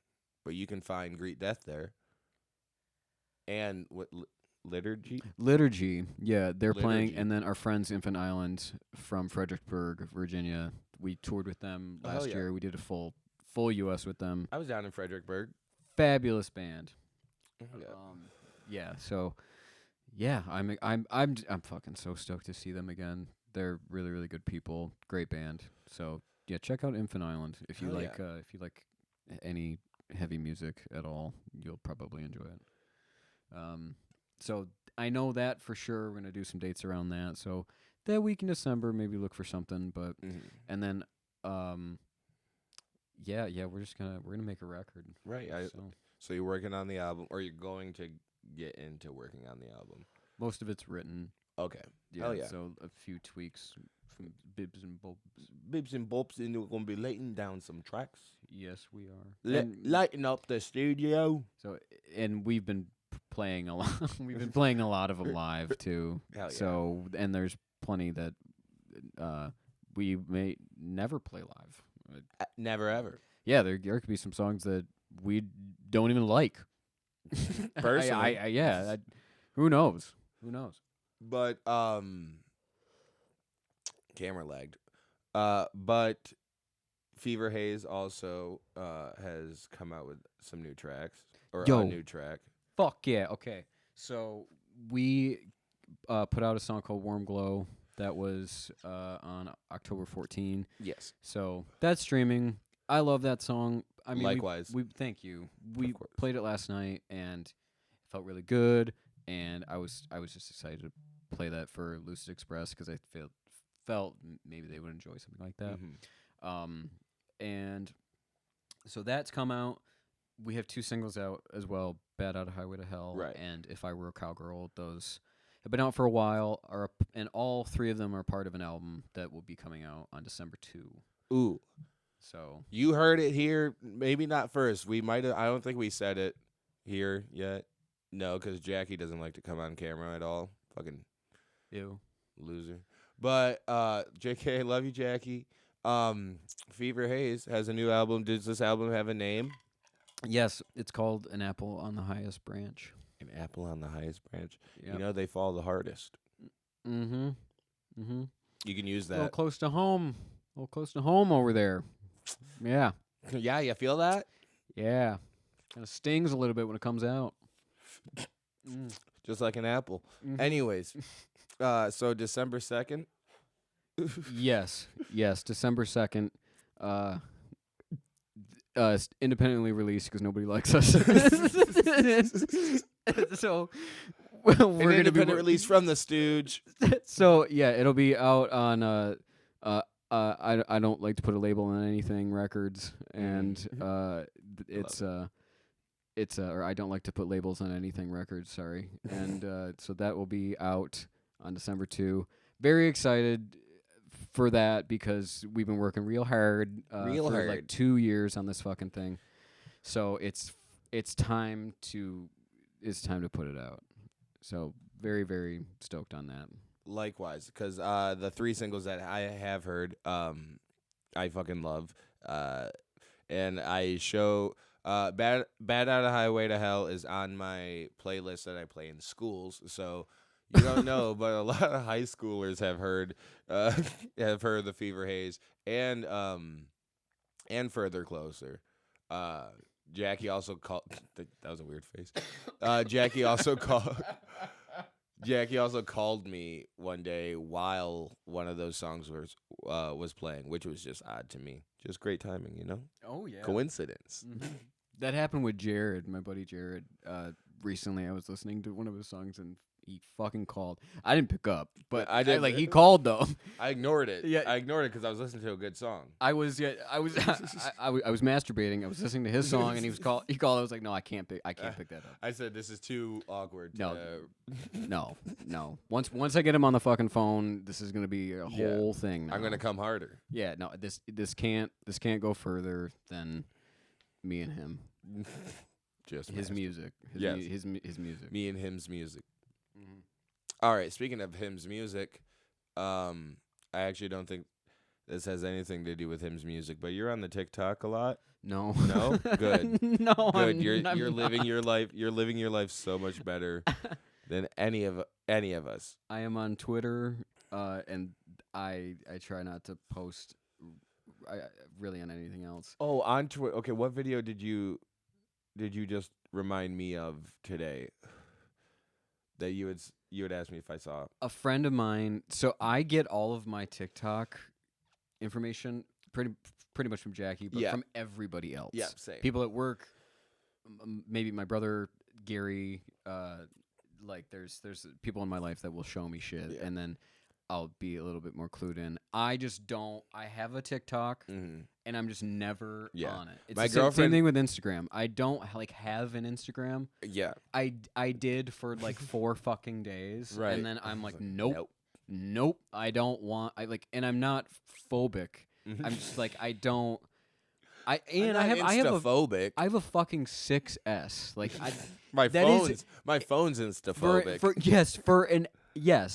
S1: But you can find Greet Death there. And what Liturgy?
S2: Liturgy, yeah, they're playing,
S1: Liturgy.
S2: and then our friends Infant Island from Fredericksburg, Virginia. We toured with them
S1: Oh,
S2: last
S1: yeah.
S2: year. We did a full U.S. with them.
S1: I was down in Fredericksburg.
S2: Fabulous band.
S1: Yeah.
S2: Yeah. So, yeah, I'm fucking so stoked to see them again. They're really, really good people. Great band. So yeah, check out Infant Island if you
S1: Hell
S2: like.
S1: yeah.
S2: If you like any heavy music at all, you'll probably enjoy it. So I know that for sure. We're gonna do some dates around that. So that week in December, maybe look for something. But
S1: Mhm.
S2: and then we're gonna make a record.
S1: Right. So you're working on the album, or you're going to get into working on the album?
S2: Most of it's written.
S1: Okay.
S2: Yeah.
S1: Hell yeah.
S2: So a few tweaks from bibs and bobs.
S1: Bibs and bobs, and we're gonna be lighting down some tracks.
S2: Yes, we are.
S1: Lighting up the studio.
S2: So, and we've been playing a lot. We've been playing a lot of them live too.
S1: Hell yeah.
S2: So, and there's plenty that we may never play live.
S1: Never ever.
S2: Yeah, there could be some songs that we don't even like.
S1: Personally.
S2: Who knows? Who knows?
S1: But camera lagged. But Fever Haze also has come out with some new tracks, or a new track.
S2: Fuck yeah. Okay. So we put out a song called Warm Glow that was on October 14.
S1: Yes.
S2: So that's streaming. I love that song. I mean,
S1: likewise.
S2: We thank you. We played it last night and it felt really good. And I was just excited to play that for Lucid Express because I felt maybe they would enjoy something like that.
S1: Mm-hmm.
S2: And so that's come out. We have 2 singles out as well, Bad Out of Highway to Hell and If I Were a Cowgirl. Those have been out for a while, and all 3 of them are part of an album that will be coming out on December 2.
S1: Ooh.
S2: So
S1: you heard it here, maybe not first. We might have, I don't think we said it here yet. No, because Jackie doesn't like to come on camera at all. Fucking
S2: ew.
S1: Loser. But JK, love you, Jackie. Fever Haze has a new album. Does this album have a name?
S2: Yes, it's called An Apple on the Highest Branch.
S1: An apple on the highest branch.
S2: Yep.
S1: You know they fall the hardest.
S2: Mm-hmm. Mm-hmm.
S1: You can use that.
S2: A little close to home. A little close to home over there. Yeah.
S1: Yeah, you feel that?
S2: Yeah. Kind of stings a little bit when it comes out.
S1: Just like an apple.
S2: Mm-hmm.
S1: Anyways, so December 2nd?
S2: Yes, December 2nd. Independently released because nobody likes us. So we're
S1: an independent release from the Stooge.
S2: So yeah, it'll be out on I don't like to put a label on anything records, and or I don't like to put labels on anything records. Sorry, and so that will be out on December 2. Very excited for that because we've been working real hard for like 2 years on this fucking thing. So it's time to put it out. So very, very stoked on that.
S1: Likewise, because the 3 singles that I have heard, I fucking love. And I show Bad Out of Highway to Hell is on my playlist that I play in schools. So you don't know, but a lot of high schoolers have heard the Fever Haze and Further Closer. Jackie also called. That was a weird face. Jackie also called me one day while one of those songs was playing, which was just odd to me. Just great timing, you know?
S2: Oh yeah.
S1: Coincidence.
S2: Mm-hmm. That happened with Jared, my buddy Jared. Recently, I was listening to one of his songs and he fucking called. I didn't pick up, but he called though.
S1: I ignored it.
S2: Yeah,
S1: I ignored it because I was listening to a good song.
S2: I was masturbating. I was listening to his song, and he called. I was like, no, I can't pick that up.
S1: I said this is too awkward.
S2: No. Once I get him on the fucking phone, this is gonna be a whole thing. Now.
S1: I'm gonna come harder.
S2: Yeah, no, this can't go further than me and him.
S1: Just
S2: his music. His music.
S1: Me and him's music.
S2: Mm-hmm.
S1: All right. Speaking of him's music, I actually don't think this has anything to do with him's music. But you're on the TikTok a lot.
S2: No.
S1: No. Good.
S2: No.
S1: Good. You're living your life. You're living your life so much better than any of us.
S2: I am on Twitter, and I try not to post really on anything else.
S1: Oh, on Twitter. Okay. What video did you just remind me of today? That you would ask me if I saw
S2: a friend of mine. So I get all of my TikTok information pretty much from Jackie, but from everybody else.
S1: Yeah, same.
S2: People at work, maybe my brother Gary. Like there's people in my life that will show me shit, and then I'll be a little bit more clued in. I just don't. I have a TikTok, and I'm just never on it. It's
S1: My
S2: the same
S1: girlfriend-
S2: thing with Instagram. I don't have an Instagram.
S1: Yeah.
S2: I did for like 4 fucking days,
S1: Right.
S2: and then I'm like, nope. I don't want. And I'm not phobic. I'm just like, I don't. I have
S1: Instaphobic.
S2: I have a fucking 6S. Like
S1: my
S2: that is-
S1: phone's instaphobic.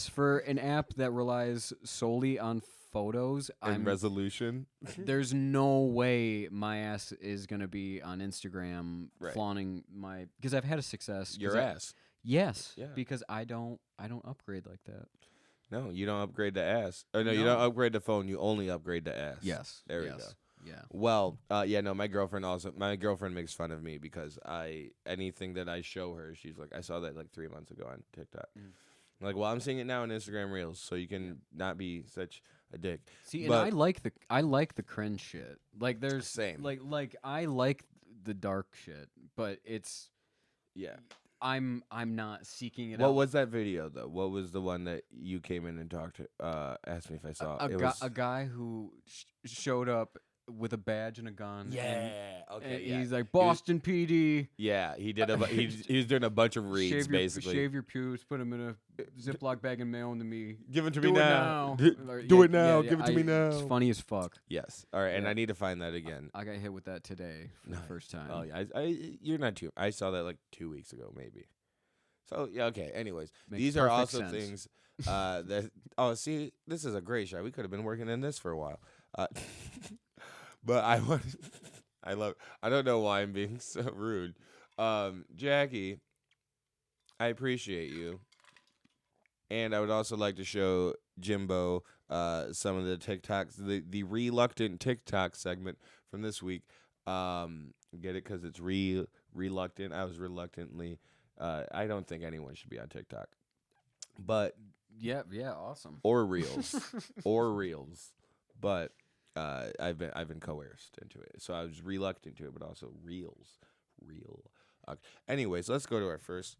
S2: for an app that relies solely on photos.
S1: And resolution.
S2: There's no way my ass is gonna be on Instagram flaunting my because I've had a 6S.
S1: Your ass.
S2: Yes.
S1: Yeah.
S2: Because I don't upgrade like that.
S1: No, you don't upgrade to ass. Oh no, you don't upgrade to phone. You only upgrade to ass.
S2: Yes.
S1: There we go.
S2: Yeah.
S1: Well, no, my girlfriend makes fun of me because anything that I show her, she's like, I saw that like 3 months ago on TikTok. I'm like, well, I'm seeing it now on Instagram Reels, so you can not be such a dick.
S2: See, and I like the cringe shit. Like there's
S1: Same.
S2: Like I like the dark shit, but it's I'm not seeking it out.
S1: What was that video though? What was the one that you came in and talked to? Asked me if I saw
S2: a guy who showed up with a badge and a gun.
S1: Okay.
S2: And he's like Boston PD.
S1: Yeah, he did. He was doing a bunch of reads basically.
S2: Shave your pubes, put them in a Ziploc bag and mail them to me.
S1: Give it to
S2: Do
S1: me
S2: it
S1: now.
S2: now.
S1: Do it now. Give it to me now.
S2: It's funny as fuck.
S1: Yes. All right, and I need to find that again.
S2: I got hit with that today for the first time.
S1: Oh yeah, you're not too. I saw that like 2 weeks ago, maybe. So yeah, okay. Anyways, these are also things that. Oh, see, this is a great shot. We could have been working in this for a while. But I don't know why I'm being so rude. Jackie, I appreciate you. And I would also like to show Jimbo some of the TikToks, the reluctant TikTok segment from this week. Get it? Because it's reluctant. I was reluctantly. I don't think anyone should be on TikTok. But.
S2: Yeah, awesome.
S1: Or Reels. But. I've been coerced into it, so I was reluctant to it, but also real. Anyways, let's go to our first.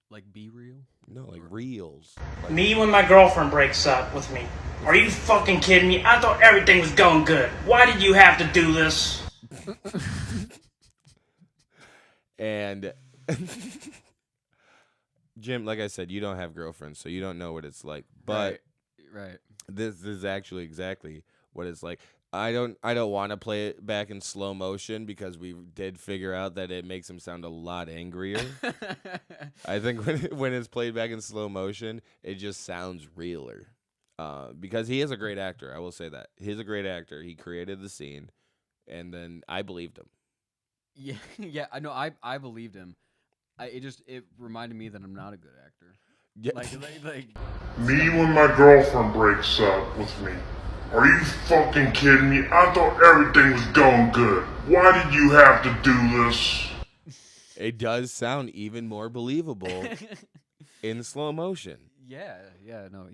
S2: Like Be Real?
S1: No, like reels.
S3: Me when my girlfriend breaks up with me. Are you fucking kidding me? I thought everything was going good. Why did you have to do this?
S1: And Jim, like I said, you don't have girlfriends, so you don't know what it's like. But
S2: right.
S1: This is actually exactly what it's like. I don't want to play it back in slow motion because we did figure out that it makes him sound a lot angrier. I think when it's played back in slow motion, it just sounds realer. Because he is a great actor, I will say that. He's a great actor. He created the scene, and then I believed him.
S2: Yeah, I know. I believed him. It reminded me that I'm not a good actor.
S1: Yeah.
S2: Like
S4: Me when my girlfriend breaks up with me. Are you fucking kidding me? I thought everything was going good. Why did you have to do this?
S1: It does sound even more believable in slow motion.
S2: Yeah, no.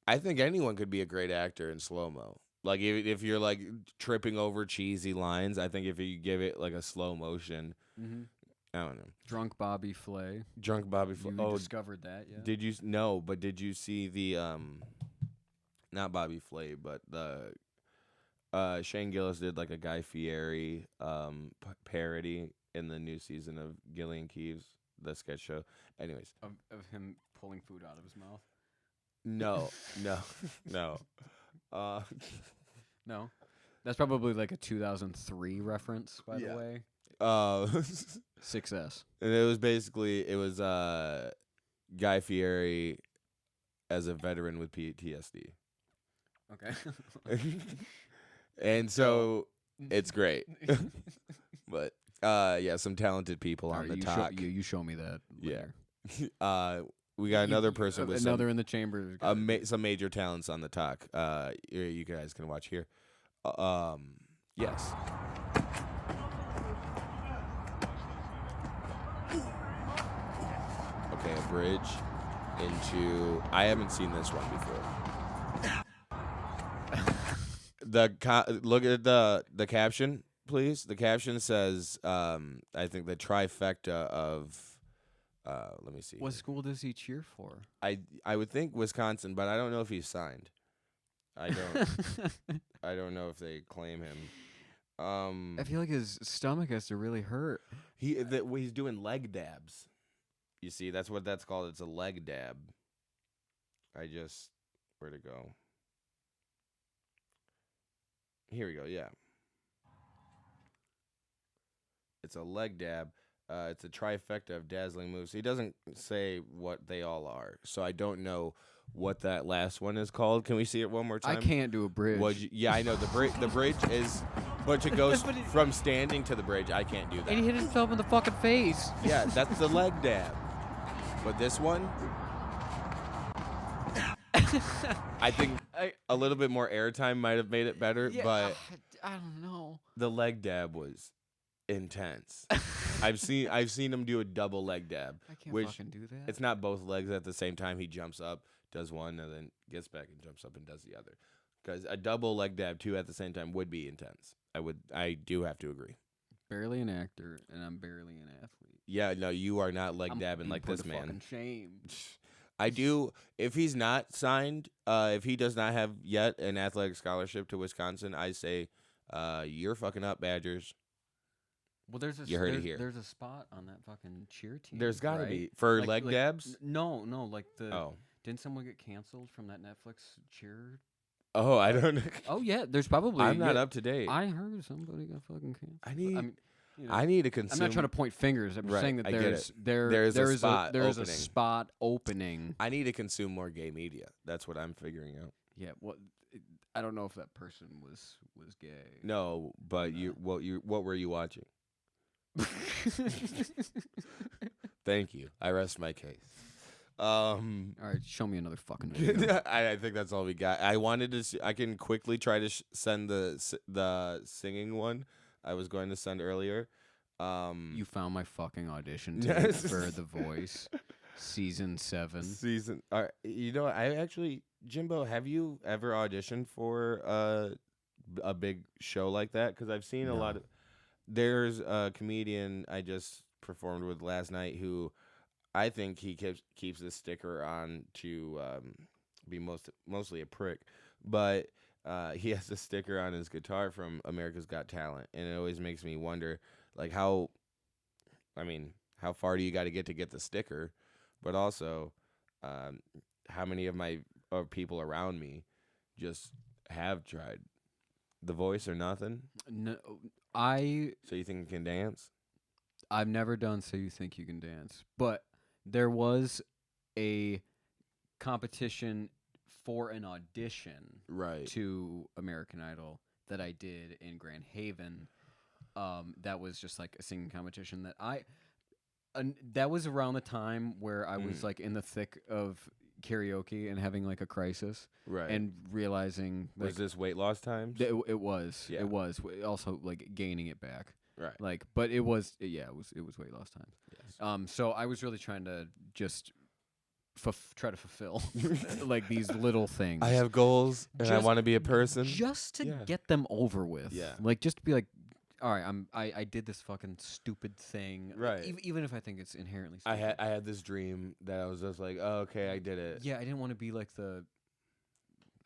S1: I think anyone could be a great actor in slow-mo. Like, if you're, like, tripping over cheesy lines, I think if you give it, like, a slow motion, I don't know.
S2: Drunk Bobby Flay.
S1: Drunk Bobby Flay.
S2: You discovered that, yeah?
S1: Did you see the, not Bobby Flay, but the, Shane Gillis did, like, a Guy Fieri parody in the new season of Gillian Keeves, the sketch show. Anyways.
S2: Of him pulling food out of his mouth?
S1: No.
S2: No? That's probably like a 2003 reference, by the way. 6S.
S1: And it was Guy Fieri as a veteran with PTSD.
S2: Okay.
S1: And so it's great. But some talented people on the talk.
S2: You show me that later.
S1: Yeah. We got another person with
S2: another in the chamber.
S1: Some major talents on the talk. You guys can watch here. Yes. Okay, a bridge into. I haven't seen this one before. Look at the caption, please. The caption says, I think the trifecta of Let me see.
S2: What
S1: here.
S2: school does he cheer for?
S1: I would think Wisconsin, but I don't know if he's signed. I don't. I don't know if they claim him.
S2: I feel like his stomach has to really hurt.
S1: He's doing leg dabs. You see, that's what that's called. It's a leg dab. Where'd it go? Here we go. Yeah. It's a leg dab. It's a trifecta of dazzling moves. He doesn't say what they all are, so I don't know what that last one is called. Can we see it one more time?
S2: I can't do a bridge.
S1: Yeah, I know the bridge is, but to go from standing to the bridge, I can't do that.
S2: And he hit himself in the fucking face.
S1: Yeah, that's the leg dab. But this one, I think a little bit more airtime might have made it better.
S2: Yeah,
S1: but
S2: I don't know.
S1: the leg dab was intense. I've seen him do a double leg dab.
S2: I can't
S1: which
S2: fucking do that.
S1: It's not both legs at the same time. He jumps up, does one, and then gets back and jumps up and does the other. Because a double leg dab two at the same time would be intense. I do have to agree.
S2: Barely an actor, and I'm barely an athlete.
S1: Yeah, no, you are not leg dabbing like
S2: put
S1: this
S2: to
S1: man.
S2: Fucking shame.
S1: I do. If he's not signed, if he does not have yet an athletic scholarship to Wisconsin, I say, you're fucking up, Badgers.
S2: Well, there's a
S1: You heard it here.
S2: There's a spot on that fucking cheer team.
S1: There's got to
S2: right?
S1: be for
S2: Like-
S1: leg
S2: like-
S1: dabs.
S2: No, like the.
S1: Oh,
S2: Didn't someone get canceled from that Netflix cheer?
S1: oh, I don't know.
S2: Oh yeah, there's probably.
S1: I'm not
S2: yeah,
S1: up to date.
S2: I heard somebody got fucking canceled.
S1: I need.
S2: I mean, you know,
S1: I need to consume.
S2: I'm not trying to point fingers. I'm just
S1: Right,
S2: saying that
S1: I get
S2: there's
S1: it.
S2: there
S1: There's a
S2: there is
S1: spot
S2: there is a
S1: opening.
S2: spot opening.
S1: I need to consume more gay media. That's what I'm figuring out.
S2: Yeah, I don't know if that person was gay.
S1: No, but what were you watching? Thank you. I rest my case.
S2: All right, show me another fucking video.
S1: I think that's all we got. I wanted to. I can quickly try to send the singing one. I was going to send earlier.
S2: You found my fucking audition
S1: Yes.
S2: tape for The Voice, season 7.
S1: season. You know, I actually, Jimbo, have you ever auditioned for a big show like that? Because I've seen a lot of. There's a comedian I just performed with last night who I think he keeps this sticker on to be mostly a prick, but he has a sticker on his guitar from America's Got Talent, and it always makes me wonder, like how far do you got to get the sticker, but also how many of my people around me just have tried The Voice or nothing.
S2: No,
S1: So you think you can dance?
S2: I've never done So You Think You Can Dance, but there was a competition for an audition
S1: Right.
S2: to American Idol that I did in Grand Haven. That was just like a singing competition that was around the time where I was like in the thick of karaoke and having like a crisis
S1: Right.
S2: and realizing like,
S1: was this weight loss times?
S2: it was
S1: Yeah.
S2: it was also like gaining it back.
S1: Right.
S2: Like, but it was weight loss time.
S1: Yes.
S2: So I was really trying to just try to fulfill like these little things.
S1: I have goals and I
S2: Just-
S1: want to be a person.
S2: just to
S1: Yeah.
S2: get them over with.
S1: Yeah.
S2: Like just to be like, all right, I did this fucking stupid thing.
S1: Right.
S2: Even if I think it's inherently
S1: I
S2: stupid.
S1: had this dream that I was just like, oh, okay, I did it.
S2: Yeah, I didn't want to be like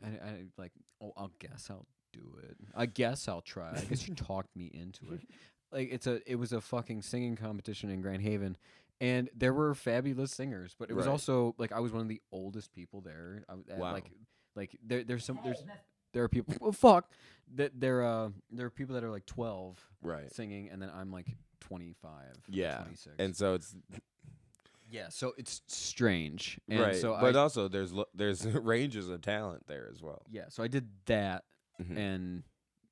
S2: I like, oh, I guess I'll do it. I guess I'll try. I guess you talked me into it. Like it was a fucking singing competition in Grand Haven, and there were fabulous singers, but it was
S1: Right.
S2: also like I was one of the oldest people there.
S1: Wow.
S2: Like there are people. Well, fuck. There are people that are like 12
S1: Right.
S2: singing, and then I'm like 25.
S1: Yeah.
S2: 26.
S1: And so it's
S2: yeah, so it's strange. And
S1: right.
S2: So
S1: but also there's ranges of talent there as well.
S2: yeah, so I did that
S1: Mhm.
S2: and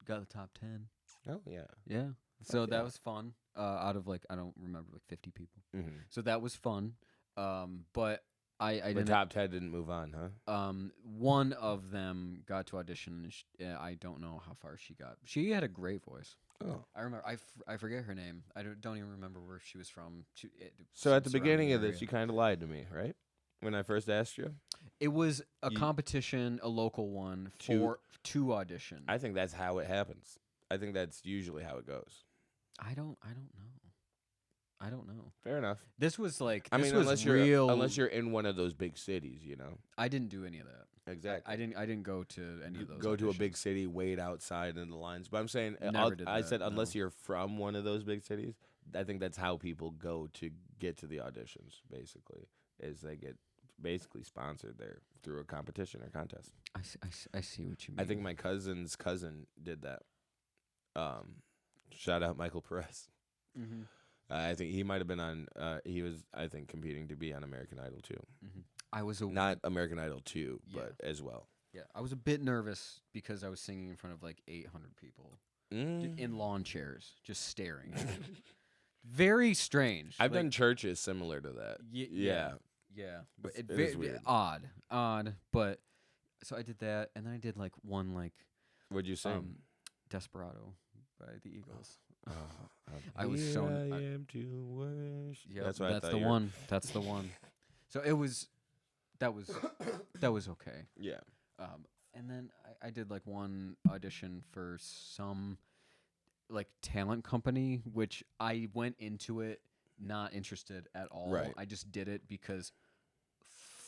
S2: got the top 10.
S1: Oh yeah.
S2: Yeah. So
S1: yeah.
S2: that was fun. Out of like I don't remember like 50 people.
S1: Mm-hmm.
S2: So that was fun. But I
S1: The
S2: didn't.
S1: top 10 didn't move on, huh?
S2: One of them got to audition. And I don't know how far she got. She had a great voice.
S1: Oh.
S2: I remember. I forget her name. I don't even remember where she was from.
S1: So at the
S2: surrounding
S1: beginning of
S2: area.
S1: this, you kind of lied to me, right? When I first asked you.
S2: It was a
S1: You-
S2: competition, a local one
S1: To-
S2: to audition.
S1: I think that's how it happens. I think that's usually how it goes.
S2: I don't know. I don't know.
S1: Fair enough.
S2: This was like
S1: I
S2: this
S1: mean,
S2: was real.
S1: unless you're in one of those big cities, you know.
S2: I didn't do any of that.
S1: Exactly.
S2: I didn't go to any of those.
S1: Go to a
S2: auditions.
S1: big city, wait outside in the lines. But I'm saying,
S2: Never did
S1: I
S2: that,
S1: said unless
S2: no.
S1: you're from one of those big cities, I think that's how people go to get to the auditions. Basically, is they get basically sponsored there through a competition or contest.
S2: I see what you mean.
S1: I think my cousin's cousin did that. Shout out Michael Perez.
S2: Mm-hmm.
S1: I think he might have been on. He was, I think, competing to be on American Idol too.
S2: Mm-hmm. I was
S1: Not American Idol 2,
S2: Yeah.
S1: but as well.
S2: Yeah, I was a bit nervous because I was singing in front of like 800 people in lawn chairs, just staring. At me. Very strange.
S1: I've
S2: like,
S1: done churches similar to that.
S2: Yeah. But
S1: It
S2: very,
S1: is weird.
S2: odd. But so I did that, and then I did like one like
S1: What'd you sing?
S2: Desperado by the Eagles.
S1: I
S2: was so-
S1: I am to worship.
S2: Yeah,
S1: That's what I
S2: that's
S1: thought
S2: the
S1: you were-
S2: one. That's the one. So it was, that was okay.
S1: Yeah.
S2: And then I did like one audition for some like talent company, which I went into it not interested at all.
S1: Right.
S2: I just did it because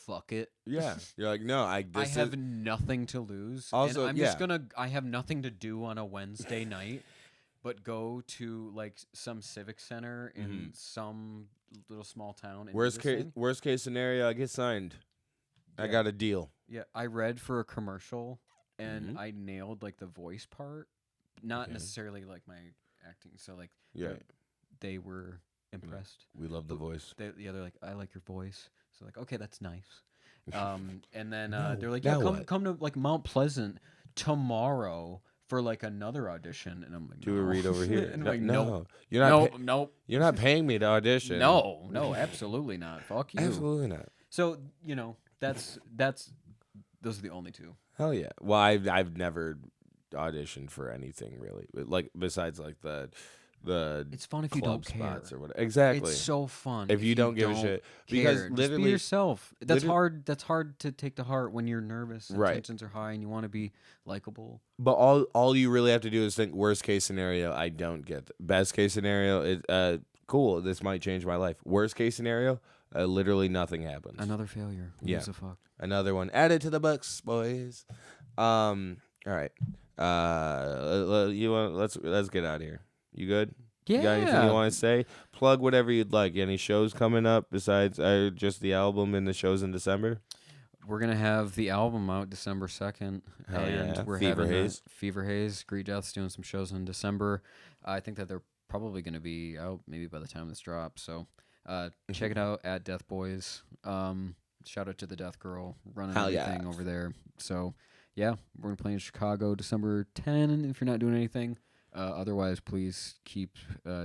S2: fuck it.
S1: Yeah. You're like, no,
S2: I have nothing to lose.
S1: Also,
S2: and I'm just gonna. I have nothing to do on a Wednesday night, but go to like some civic center in some little small town. And do this thing.
S1: worst case scenario, I get signed. I
S2: Yeah.
S1: got a deal.
S2: Yeah, I read for a commercial, and
S1: Mhm.
S2: I nailed like the voice part, not
S1: Okay.
S2: necessarily like my acting. So like,
S1: Yeah.
S2: they were impressed.
S1: We love the voice.
S2: They're like, I like your voice. So like, okay, that's nice. And then
S1: No,
S2: they're like,
S1: now
S2: yeah,
S1: what?
S2: come to like Mount Pleasant tomorrow for like another audition. And I'm like,
S1: Do a
S2: no.
S1: read over here.
S2: and
S1: no,
S2: I'm like,
S1: no.
S2: nope.
S1: You're not.
S2: Nope.
S1: You're not paying me to audition.
S2: No, absolutely not. Fuck you.
S1: Absolutely not.
S2: So that's those are the only two.
S1: Hell yeah. Well, I've never auditioned for anything really, like besides like the
S2: It's fun if you
S1: club
S2: don't care.
S1: spots or whatever. Exactly.
S2: It's so fun
S1: if you don't give a shit, because
S2: care. Just
S1: literally,
S2: be yourself. That's
S1: liter-
S2: hard. That's hard to take to heart when you're nervous and
S1: Right.
S2: tensions are high and you want to be likable.
S1: but all you really have to do is think worst case scenario. I don't get best case scenario is cool. This might change my life. Worst case scenario, literally nothing happens.
S2: Another failure. Who
S1: Yeah.
S2: gives a fuck?
S1: Another one added to the books, boys. All right. Let's get out of here. You good? You got anything you want to say? Plug whatever you'd like. Any shows coming up besides just the album and the shows in December?
S2: We're gonna have the album out December 2nd,
S1: Hell
S2: and
S1: yeah.
S2: we're
S1: Fever
S2: having
S1: Haze.
S2: Fever Haze. Great Death's doing some shows in December. I think that they're probably gonna be out maybe by the time this drops. So check it out at Death Boys. Shout out to the Death Girl running
S1: Hell yeah.
S2: everything over there. So yeah, we're gonna play in Chicago December 10. If you're not doing anything, otherwise please keep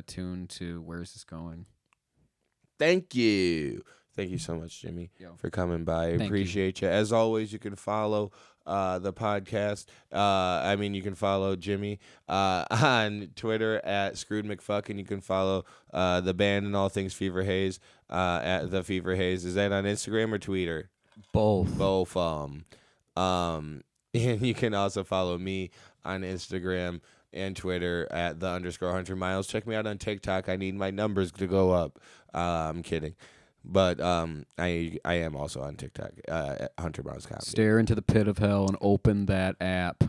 S2: tuned to Where's This Going.
S1: Thank you. Thank you so much, Jimmy,
S2: Yo.
S1: for coming by.
S2: Thank you.
S1: Appreciate you. As always, you can follow the podcast. You can follow Jimmy on Twitter at Screwed McFuckin. You can follow the band and all things Fever Haze at the Fever Haze. Is that on Instagram or Twitter?
S2: Both.
S1: Both. And you can also follow me on Instagram and Twitter at @_100miles. Check me out on TikTok. I need my numbers to go up. I'm kidding. But I am also on TikTok at 100 Miles Comedy.
S2: Stare into the pit of hell and open that app.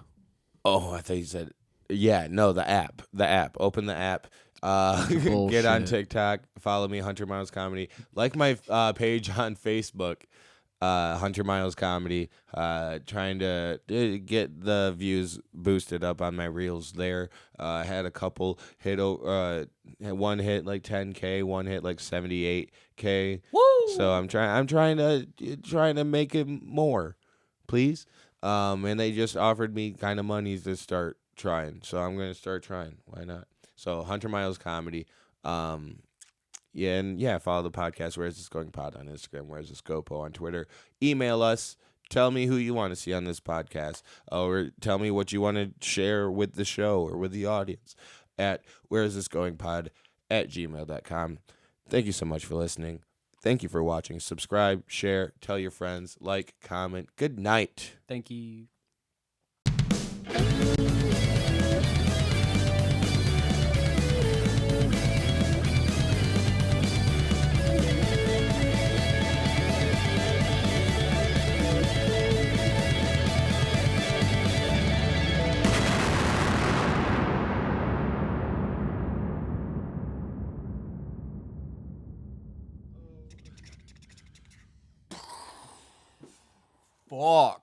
S1: Oh, I thought you said, yeah, no, the app. Open the app. Get on
S2: Bullshit.
S1: TikTok. Follow me, 100 Miles Comedy. Like my page on Facebook, 100 Miles Comedy. Trying to get the views boosted up on my reels there. Had a couple hit, one hit like 10K, one hit like 78K.
S2: Woo!
S1: So I'm trying to make it more, please. And they just offered me kind of money to start trying, so I'm gonna start trying. Why not? So 100 Miles Comedy. Follow the podcast. Where's This Going Pod on Instagram? Where's This GoPo on Twitter? Email us. Tell me who you want to see on this podcast, or tell me what you want to share with the show or with the audience at where'sthisgoingpod@gmail.com. Thank you so much for listening. Thank you for watching. Subscribe, share, tell your friends, like, comment. Good night.
S2: Thank you. Fuck.